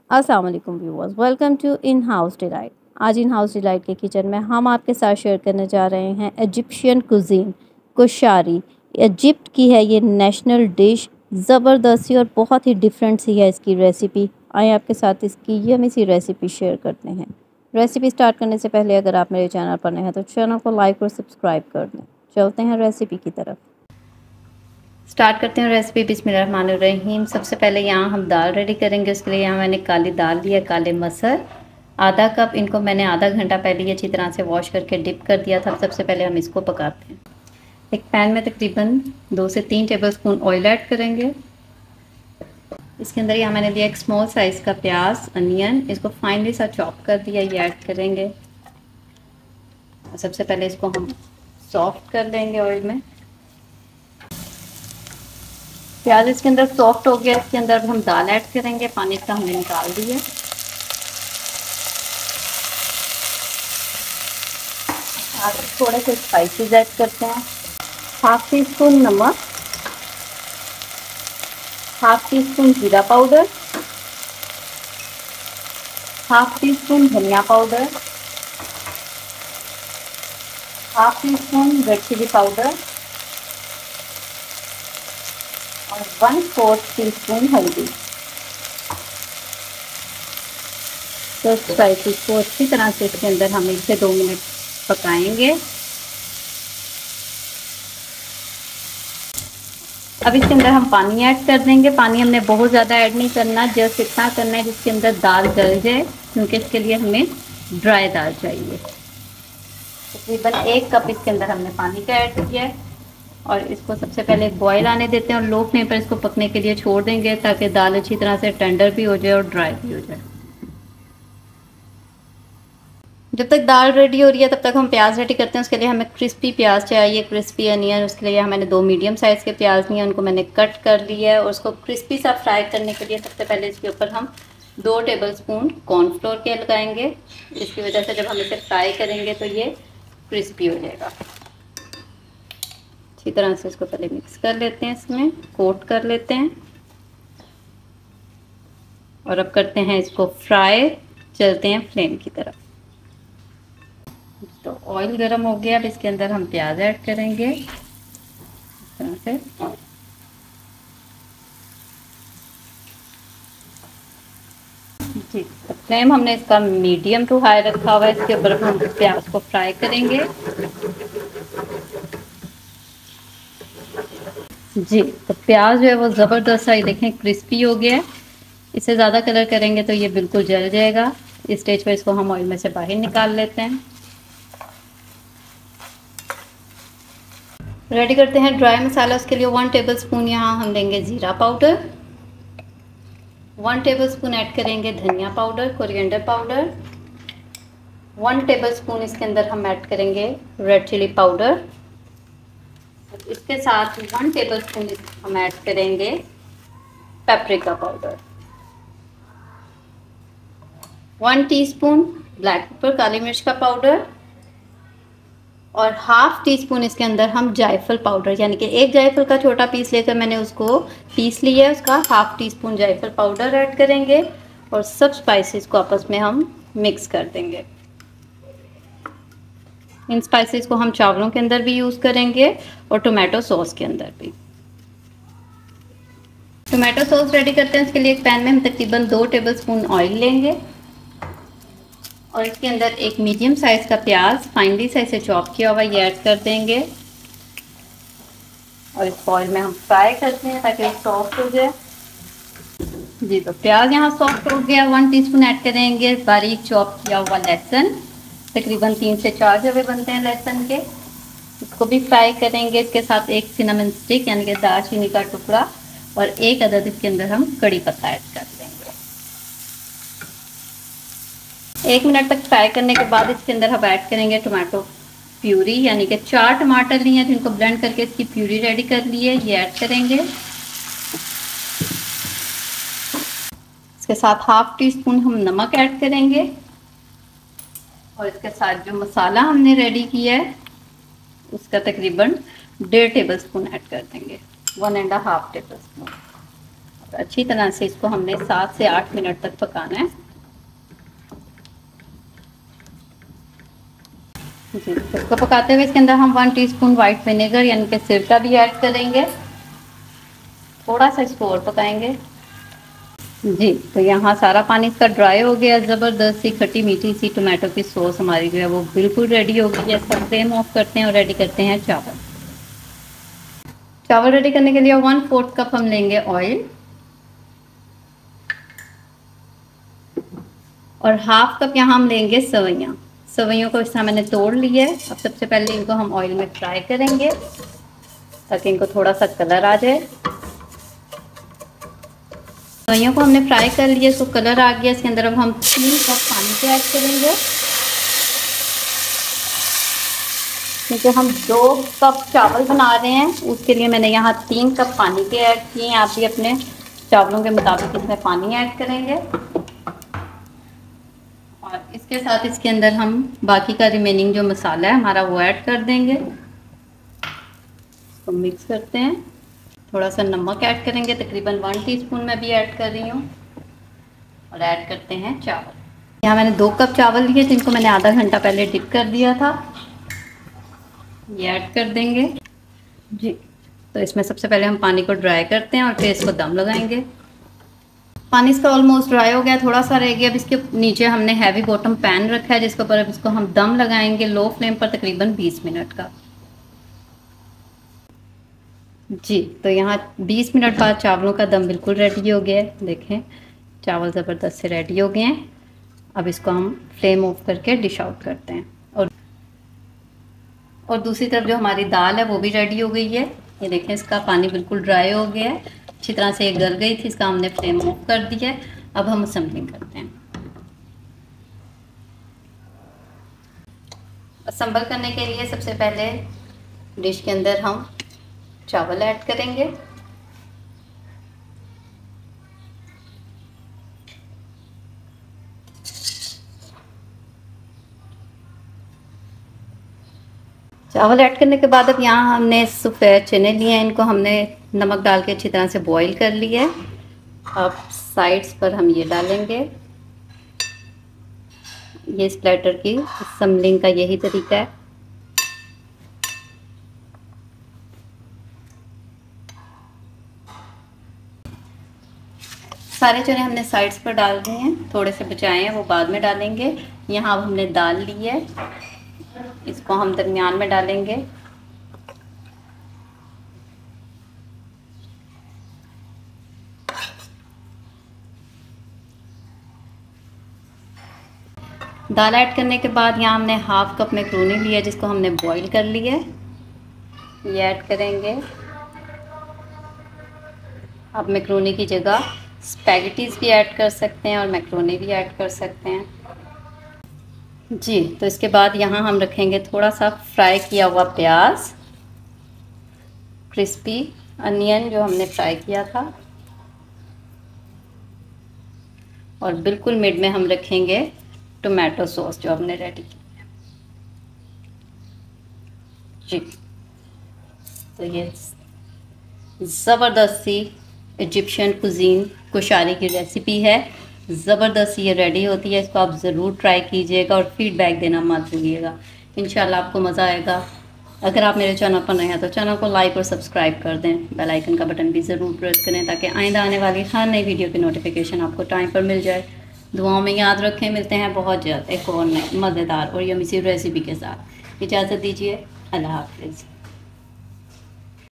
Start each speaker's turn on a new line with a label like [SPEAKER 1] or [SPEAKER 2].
[SPEAKER 1] अस्सलाम वालेकुम viewers, welcome to in house delight. आज इन हाउस डिलाइट के किचन में हम आपके साथ शेयर करने जा रहे हैं इजिप्शियन कुजीन कुशारी। इजिप्ट की है ये नेशनल डिश, ज़बरदस्त सी और बहुत ही डिफरेंट सी है इसकी रेसिपी। आइए आपके साथ इसकी यमी सी रेसिपी शेयर करते हैं। रेसिपी स्टार्ट करने से पहले अगर आप मेरे चैनल पर नए हैं तो चैनल को लाइक और सब्सक्राइब कर दें। चलते हैं रेसिपी की तरफ। स्टार्ट करते हैं रेसिपी। बिस्मिल्लाहिर्रहमानिर्रहीम। सबसे पहले यहाँ हम दाल रेडी करेंगे। उसके लिए यहाँ मैंने काली दाल लिया, काले मसर आधा कप। इनको मैंने आधा घंटा पहले ही अच्छी तरह से वॉश करके डिप कर दिया था। सबसे पहले हम इसको पकाते हैं। एक पैन में तकरीबन 2 से 3 टेबलस्पून ऑयल ऐड करेंगे। इसके अंदर यहाँ मैंने लिया एक स्मॉल साइज़ का प्याज, अनियन, इसको फाइनली सा चॉप कर दिया, ये ऐड करेंगे। सबसे पहले इसको हम सॉफ्ट कर लेंगे ऑयल में। प्याज इसके अंदर सॉफ्ट हो गया। इसके अंदर हम दाल ऐड करेंगे। पानी इसका हमने निकाल दिया। आगे थोड़े से स्पाइसेस ऐड करते हैं। हाफ टी स्पून नमक, हाफ टी स्पून जीरा पाउडर, हाफ टी स्पून धनिया powder, half teaspoon red chilli powder और 1/4 टीस्पून हल्दी। तो स्पाइसेस को अच्छी तरह से इसके अंदर हम 1 से 2 मिनट पकाएंगे। अब इसके अंदर हम पानी ऐड कर देंगे। पानी हमने बहुत ज़्यादा ऐड नहीं करना, जस्ट इतना करना है जिसके अंदर दाल गल जाए, क्योंकि इसके लिए हमें ड्राई दाल चाहिए। तकरीबन 1 कप इसके अंदर हमने पानी का ऐड किया है और इसको सबसे पहले बॉयल आने देते हैं और लो फ्लेम पर इसको पकने के लिए छोड़ देंगे, ताकि दाल अच्छी तरह से टेंडर भी हो जाए और ड्राई भी हो जाए। जब तक दाल रेडी हो रही है तब तक हम प्याज रेडी करते हैं। उसके लिए हमें क्रिस्पी प्याज चाहिए, क्रिस्पी अनियन। उसके लिए मैंने 2 मीडियम साइज़ के प्याज लिए, उनको मैंने कट कर लिया है। और उसको क्रिस्पी सा फ्राई करने के लिए सबसे पहले इसके ऊपर हम 2 टेबलस्पून कॉर्नफ्लोर के लगाएंगे। इसकी वजह से जब हम इसे फ्राई करेंगे तो ये क्रिस्पी हो जाएगा। अच्छी तरह से इसको पहले मिक्स कर लेते हैं, इसमें कोट कर लेते हैं और अब करते हैं इसको फ्राई। चलते हैं फ्लेम की तरफ। तो ऑयल गरम हो गया। अब इसके अंदर हम प्याज ऐड करेंगे इस तरह से। जी, तो फ्लेम हमने इसका मीडियम टू हाई रखा हुआ है। इसके ऊपर हम प्याज को फ्राई करेंगे। जी, तो प्याज जो है वो ज़बरदस्त सा, ये देखें, क्रिस्पी हो गया है। इससे ज़्यादा कलर करेंगे तो ये बिल्कुल जल जाएगा। इस स्टेज पर इसको हम ऑयल में से बाहर निकाल लेते हैं। रेडी करते हैं ड्राई मसाला। उसके लिए 1 टेबलस्पून यहाँ हम लेंगे ज़ीरा पाउडर, 1 टेबलस्पून ऐड करेंगे धनिया पाउडर, कोरिएंडर पाउडर, 1 टेबलस्पून इसके अंदर हम ऐड करेंगे रेड चिली पाउडर। इसके साथ 1 टेबलस्पून हम ऐड करेंगे paprika powder, 1 teaspoon black pepper, काली मिर्च का पाउडर और हाफ टी स्पून इसके अंदर हम जायफल पाउडर, यानी कि एक जायफल का छोटा पीस लेकर मैंने उसको पीस लिया है, उसका हाफ टी स्पून जायफल पाउडर ऐड करेंगे और सब स्पाइसेस को आपस में हम मिक्स कर देंगे। इन स्पाइसेस को हम चावलों के अंदर भी यूज़ करेंगे और टोमेटो सॉस के अंदर भी। टोमेटो सॉस रेडी करते हैं। उसके लिए एक पैन में हम तकरीबन 2 टेबलस्पून ऑयल लेंगे और इसके अंदर एक मीडियम साइज़ का प्याज फाइनली साइज से चॉप किया हुआ ये ऐड कर देंगे और इस ऑयल में हम फ्राई करते हैं ताकि सॉफ्ट हो जाए। जी, तो प्याज यहाँ सॉफ्ट हो गया। 1 टीस्पून ऐड करेंगे बारीक चॉप किया हुआ लहसुन, तकरीबन 3 से 4 जवे बनते हैं लहसुन के। इसको भी फ्राई करेंगे। इसके साथ एक सिनेमन स्टिक यानी कि दालचीनी का टुकड़ा और 1 अदद इसके अंदर हम कड़ी पत्ता ऐड कर देंगे। 1 मिनट तक फ्राई करने के बाद इसके अंदर हम ऐड करेंगे टोमेटो प्यूरी, यानी कि 4 टमाटर लिए हैं जिनको ब्लेंड करके इसकी प्यूरी रेडी कर ली है, ये ऐड करेंगे। इसके साथ हाफ टी स्पून हम नमक ऐड करेंगे और इसके साथ जो मसाला हमने रेडी किया है उसका तकरीबन 1.5 टेबलस्पून ऐड कर देंगे, 1.5 टेबलस्पून। तो अच्छी तरह से इसको हमने 7 से 8 मिनट तक पकाना है। जी, इसको पकाते हुए इसके अंदर हम 1 टीस्पून वाइट विनेगर यानी कि सिरका भी ऐड करेंगे। थोड़ा सा इसको और पकाएंगे। जी, तो यहाँ सारा पानी इसका ड्राई हो गया। ज़बरदस्त सी खट्टी मीठी सी टोमेटो की सॉस हमारी जो है वो बिल्कुल रेडी हो गई है। इसका फ्लेम ऑफ करते हैं और रेडी करते हैं चावल। चावल रेडी करने के लिए 1/4 कप हम लेंगे ऑयल और 1/2 कप यहाँ हम लेंगे सवैयाँ। सवैयों को इस तरह मैंने तोड़ लिया है। अब सबसे पहले इनको हम ऑयल में फ्राई करेंगे ताकि इनको थोड़ा सा कलर आ जाए। सवैयों को हमने फ्राई कर लिया, इसको कलर आ गया। इसके अंदर अब हम 3 कप पानी के ऐड करेंगे, क्योंकि हम 2 कप चावल बना रहे हैं। उसके लिए मैंने यहाँ 3 कप पानी के ऐड किए हैं। आप भी अपने चावलों के मुताबिक इसमें पानी ऐड करेंगे और इसके साथ इसके अंदर हम बाकी का रिमेनिंग जो मसाला है हमारा वो ऐड कर देंगे। इसको मिक्स करते हैं। थोड़ा सा नमक ऐड करेंगे, तकरीबन 1 टीस्पून मैं भी ऐड कर रही हूँ और ऐड करते हैं चावल। यहाँ मैंने 2 कप चावल लिए जिनको मैंने आधा घंटा पहले डिप कर दिया था, ये ऐड कर देंगे। जी, तो इसमें सबसे पहले हम पानी को ड्राई करते हैं और फिर इसको दम लगाएंगे। पानी इसका ऑलमोस्ट ड्राई हो गया, थोड़ा सा रह गया। अब इसके नीचे हमने हैवी बॉटम पैन रखा है जिसके ऊपर अब इसको हम दम लगाएंगे लो फ्लेम पर तकरीबन 20 मिनट का। जी, तो यहाँ 20 मिनट बाद चावलों का दम बिल्कुल रेडी हो गया है। देखें चावल ज़बरदस्त से रेडी हो गए हैं। अब इसको हम फ्लेम ऑफ करके डिश आउट करते हैं। और दूसरी तरफ जो हमारी दाल है वो भी रेडी हो गई है। ये देखें इसका पानी बिल्कुल ड्राई हो गया है, अच्छी तरह से ये गल गई थी। इसका हमने फ्लेम ऑफ कर दिया है। अब हम असेंबलिंग करते हैं। असेंबल करने के लिए सबसे पहले डिश के अंदर हम चावल ऐड करेंगे। चावल ऐड करने के बाद अब यहाँ हमने सफ़ेद चने लिए हैं, इनको हमने नमक डाल के अच्छी तरह से बॉईल कर लिया है। अब साइड्स पर हम ये डालेंगे। ये इस प्लेटर की असेंबलिंग का यही तरीका है। सारे चने हमने साइड्स पर डाल दिए हैं, थोड़े से बचाए हैं वो बाद में डालेंगे। यहाँ अब हमने दाल ली है, इसको हम दरमियान में डालेंगे। दाल ऐड करने के बाद यहाँ हमने 1/2 कप मैक्रोनी लिया जिसको हमने बॉईल कर लिया है, ये ऐड करेंगे। आप मैक्रोनी की जगह स्पैगेटीज भी ऐड कर सकते हैं और मैक्रोनी भी ऐड कर सकते हैं। जी, तो इसके बाद यहाँ हम रखेंगे थोड़ा सा फ्राई किया हुआ प्याज, क्रिस्पी अनियन जो हमने फ्राई किया था, और बिल्कुल मिड में हम रखेंगे टोमेटो सॉस जो हमने रेडी की है। जी, तो ये ज़बरदस्त सी इजिप्शियन कुजीन कोशारी की रेसिपी है। ज़बरदस्त ये रेडी होती है। इसको आप ज़रूर ट्राई कीजिएगा और फीडबैक देना मत भूलिएगा। इंशाल्लाह आपको मज़ा आएगा। अगर आप मेरे चैनल पर नए हैं तो चैनल को लाइक और सब्सक्राइब कर दें। बेल आइकन का बटन भी ज़रूर प्रेस करें ताकि आइंदा आने वाली हर नई वीडियो की नोटिफिकेशन आपको टाइम पर मिल जाए। दुआओं में याद रखें। मिलते हैं बहुत जल्द एक और नए मज़ेदार और यमी सी रेसिपी के साथ। इजाज़त दीजिए। अल्लाह हाफ़िज़।